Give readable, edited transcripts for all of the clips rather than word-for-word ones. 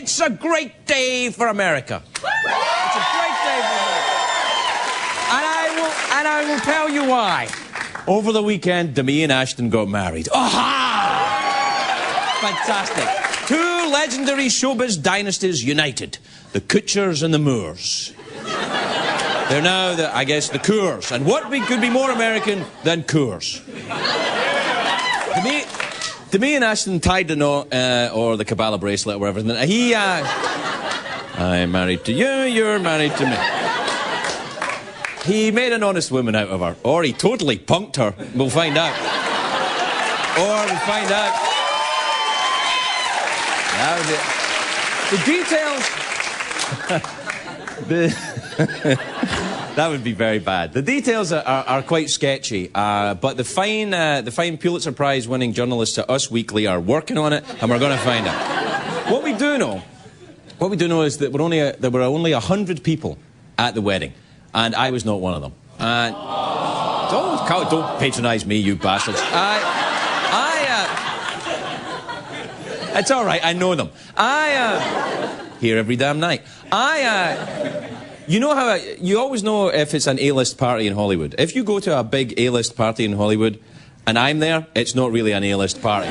It's a great day for America. It's a great day for America. And I will tell you why. Over the weekend, Demi and Ashton got married. Aha! Fantastic. Two legendary showbiz dynasties united. The Kutchers and the Moores. They're now, I guess, the Koors. And what could be more American than Koors? Demi and Ashton tied the knot, or the Kabbalah bracelet, or whatever. I'm married to you, you're married to me. He made an honest woman out of her. Or he totally punked her. We'll find out. Or we'll find out. The details... That would be very bad. The details are quite sketchy, but the fine Pulitzer Prize winning journalists at Us Weekly are working on it, and we're going to find out. What we do know is that there were only 100 people at the wedding, and I was not one of them. Don't patronise me, you bastards. It's all right, I know them. Here every damn night. You know how you always know if it's an A-list party in Hollywood. If you go to a big A-list party in Hollywood and I'm there, it's not really an A-list party.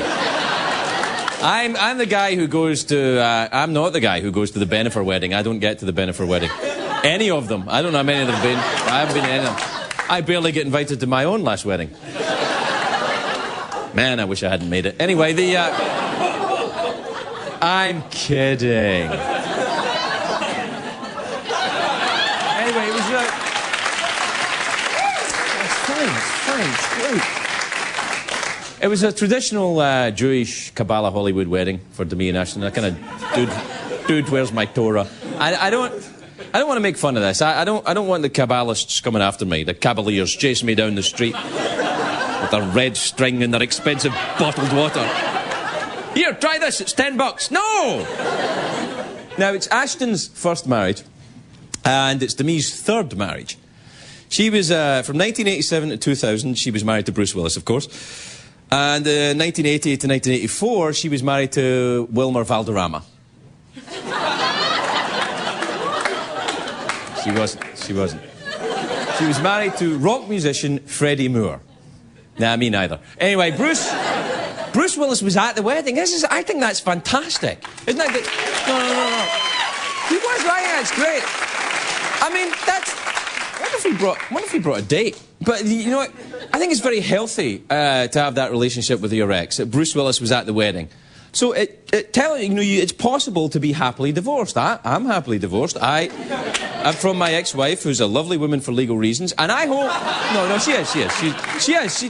I'm the guy who goes to... I'm not the guy who goes to the Bennifer wedding. I don't get to the Bennifer wedding. Any of them. I don't know how many of them have been. I haven't been to any of them. I barely get invited to my own last wedding. Man, I wish I hadn't made it. Anyway, I'm kidding. Anyway, it was... Fine. It was a traditional Jewish Kabbalah Hollywood wedding for Demi and Ashton. A kind of dude, where's my Torah? I don't want to make fun of this. I don't want the Kabbalists coming after me. The Cavaliers chasing me down the street with their red string and their expensive bottled water. Here, try this. It's $10. No. Now it's Ashton's first marriage. And it's Demi's third marriage. She was, from 1987 to 2000, she was married to Bruce Willis, of course. And 1988 to 1984, she was married to Wilmer Valderrama. She wasn't. She was married to rock musician Freddie Moore. Nah, me neither. Anyway, Bruce Willis was at the wedding. I think that's fantastic. Isn't that good? No. He was, right? Yeah, it's great. I mean, what if he brought a date? But you know what? I think it's very healthy to have that relationship with your ex. Bruce Willis was at the wedding. So it's possible to be happily divorced. I'm happily divorced. I'm from my ex-wife, who's a lovely woman for legal reasons, and I hope... No, she is.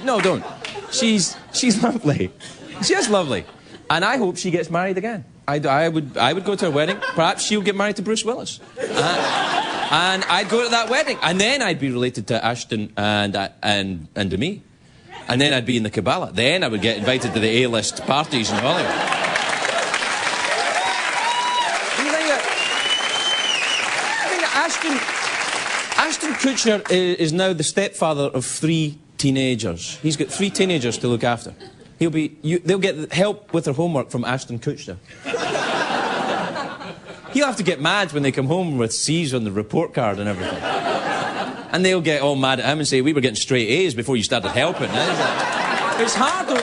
No, don't. She's lovely. She is lovely. And I hope she gets married again. I would go to her wedding. Perhaps she'll get married to Bruce Willis. And I'd go to that wedding. And then I'd be related to Ashton and to me. And then I'd be in the Kabbalah. Then I would get invited to the A-list parties in Hollywood. I think that Ashton Kutcher is now the stepfather of 3 teenagers. He's got 3 teenagers to look after. They'll get help with their homework from Ashton Kutcher. He'll have to get mad when they come home with C's on the report card and everything. And they'll get all mad at him and say, we were getting straight A's before you started helping. It's hard, though.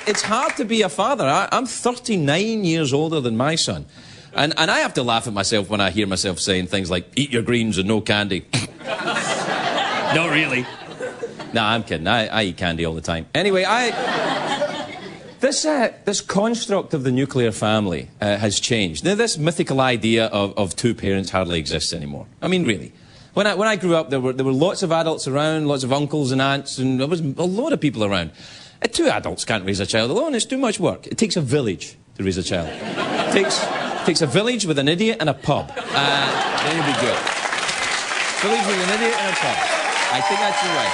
It's hard to be a father. I'm 39 years older than my son. And I have to laugh at myself when I hear myself saying things like, eat your greens and no candy. Not really. Nah, I'm kidding. I eat candy all the time. Anyway, This construct of the nuclear family has changed. Now, this mythical idea of 2 parents hardly exists anymore. I mean, really. When I grew up, there were lots of adults around, lots of uncles and aunts, and there was a lot of people around. 2 adults can't raise a child alone. It's too much work. It takes a village to raise a child. It takes a village with an idiot and a pub. Then you'll be good. Village with an idiot and a pub. I think that's the way.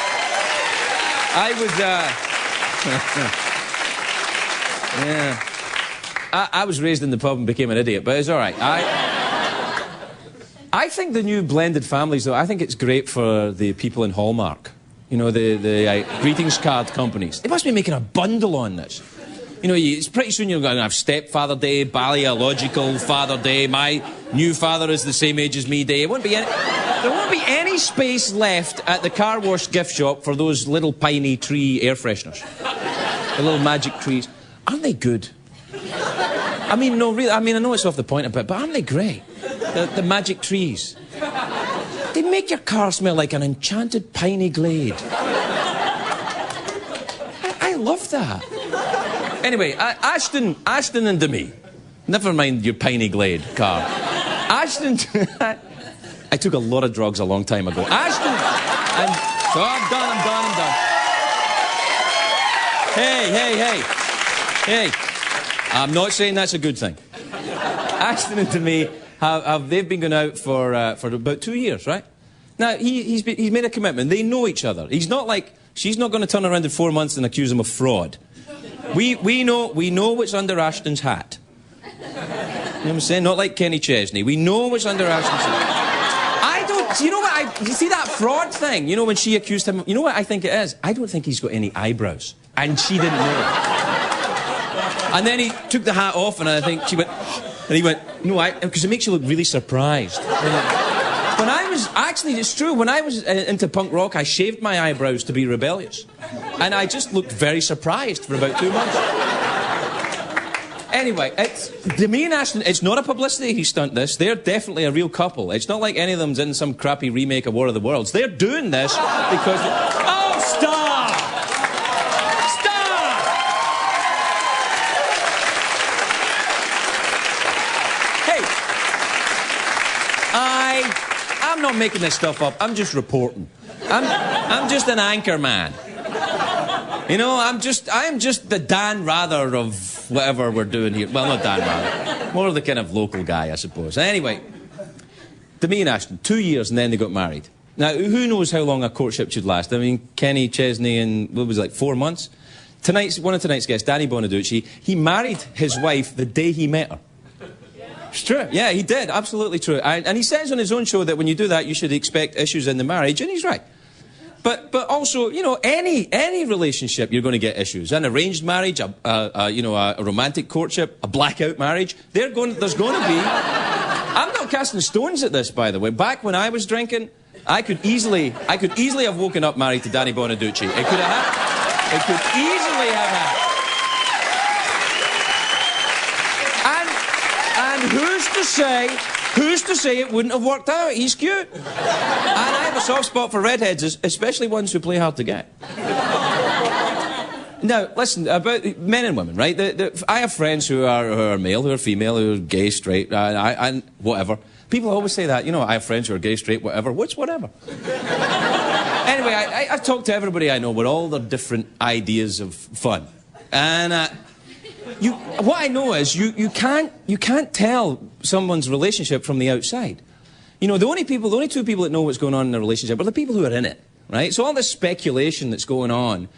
I was raised in the pub and became an idiot, but it's all right. I think the new blended families, though, I think it's great for the people in Hallmark. You know, the greetings card companies. They must be making a bundle on this. You know, it's pretty soon you're going to have stepfather day, biological father day, my new father is the same age as me day. There won't be any space left at the car wash gift shop for those little piney tree air fresheners. The little magic trees. Aren't they good? I mean, no, really, I mean, I know it's off the point a bit, but aren't they great? The magic trees. They make your car smell like an enchanted piney glade. I love that. Anyway, Ashton and Demi. Never mind your piney glade car. Ashton... I took a lot of drugs a long time ago. Ashton... So I'm done. Hey. I'm not saying that's a good thing. Ashton and Demi, they've been going out for about 2 years, right? Now, he's made a commitment. They know each other. He's not like... She's not going to turn around in 4 months and accuse him of fraud. We know what's under Ashton's hat. You know what I'm saying? Not like Kenny Chesney. We know what's under Ashton's hat. I don't... You know what? You see that fraud thing? You know, when she accused him... You know what I think it is? I don't think he's got any eyebrows. And she didn't know. And then he took the hat off, and I think she went... And he went, no, because it makes you look really surprised. When I was... Actually, it's true. When I was into punk rock, I shaved my eyebrows to be rebellious. And I just looked very surprised for about 2 months. Anyway, Demi and Ashton, it's not a publicity stunt, this. They're definitely a real couple. It's not like any of them's in some crappy remake of War of the Worlds. They're doing this because... Oh, stop! Stop! Hey, I'm not making this stuff up. I'm just reporting. I'm just an anchor man. You know, I am just the Dan Rather of whatever we're doing here. Well, not Dan Rather. More the kind of local guy, I suppose. Anyway, Demi and Ashton, 2 years and then they got married. Now, who knows how long a courtship should last? I mean, Kenny Chesney in, what was it, like 4 months? One of tonight's guests, Danny Bonaducci, he married his wife the day he met her. It's true. Yeah, he did. Absolutely true. And he says on his own show that when you do that, you should expect issues in the marriage, and he's right. But also, you know, any relationship, you're going to get issues. An arranged marriage, a romantic courtship, a blackout marriage. There's going to be... I'm not casting stones at this, by the way. Back when I was drinking, I could easily have woken up married to Danny Bonaducci. It could have happened. It could easily have happened. And who's to say it wouldn't have worked out? He's cute. And I have a soft spot for redheads, especially ones who play hard to get. Now, listen, about men and women, right? I have friends who are male, who are female, who are gay, straight, and whatever. People always say that, you know, I have friends who are gay, straight, whatever. What's whatever? Anyway, I've talked to everybody I know with all their different ideas of fun. And what I know is you can't tell someone's relationship from the outside. You know, the only two people that know what's going on in a relationship are the people who are in it, right? So all this speculation that's going on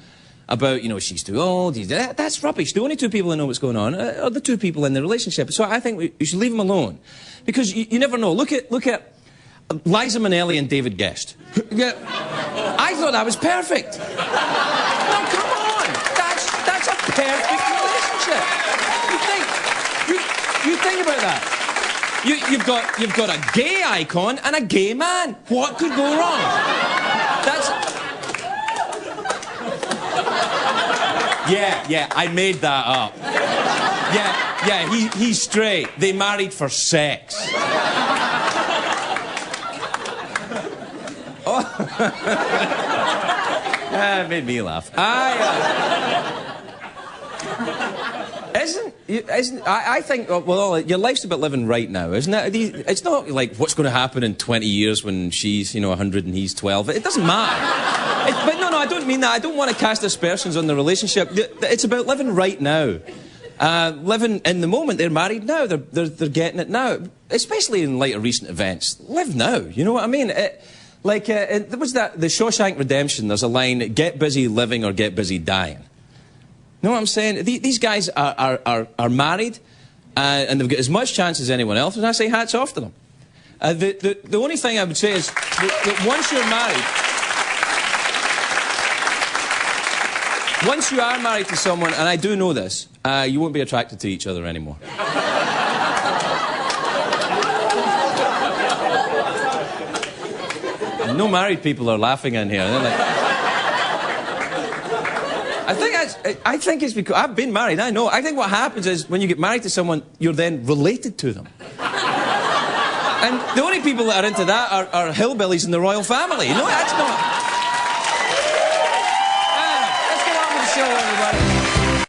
about, you know, she's too old, that's rubbish. The only two people that know what's going on are the two people in the relationship. So I think you should leave them alone. Because you never know. Look at Liza Minnelli and David Guest. I thought that was perfect. No, come on. That's a perfect relationship. You think about that. You've got a gay icon and a gay man. What could go wrong? Yeah, I made that up. Yeah, he's straight. They married for sex. It made me laugh. I think, well, your life's about living right now, isn't it? It's not like what's going to happen in 20 years when she's, 100 and he's 12. It doesn't matter. But no, I don't mean that. I don't want to cast aspersions on the relationship. It's about living right now. Living in the moment. They're married now. They're getting it now. Especially in light of recent events. Live now. You know what I mean? There was the Shawshank Redemption. There's a line, get busy living or get busy dying. You know what I'm saying? These guys are married, and they've got as much chance as anyone else, and I say hats off to them. The only thing I would say is that once you're married... once you are married to someone, and I do know this, you won't be attracted to each other anymore. No married people are laughing in here. They're like... I think it's because I've been married, I know. I think what happens is when you get married to someone, you're then related to them. And the only people that are into that are hillbillies in the royal family. No, that's not...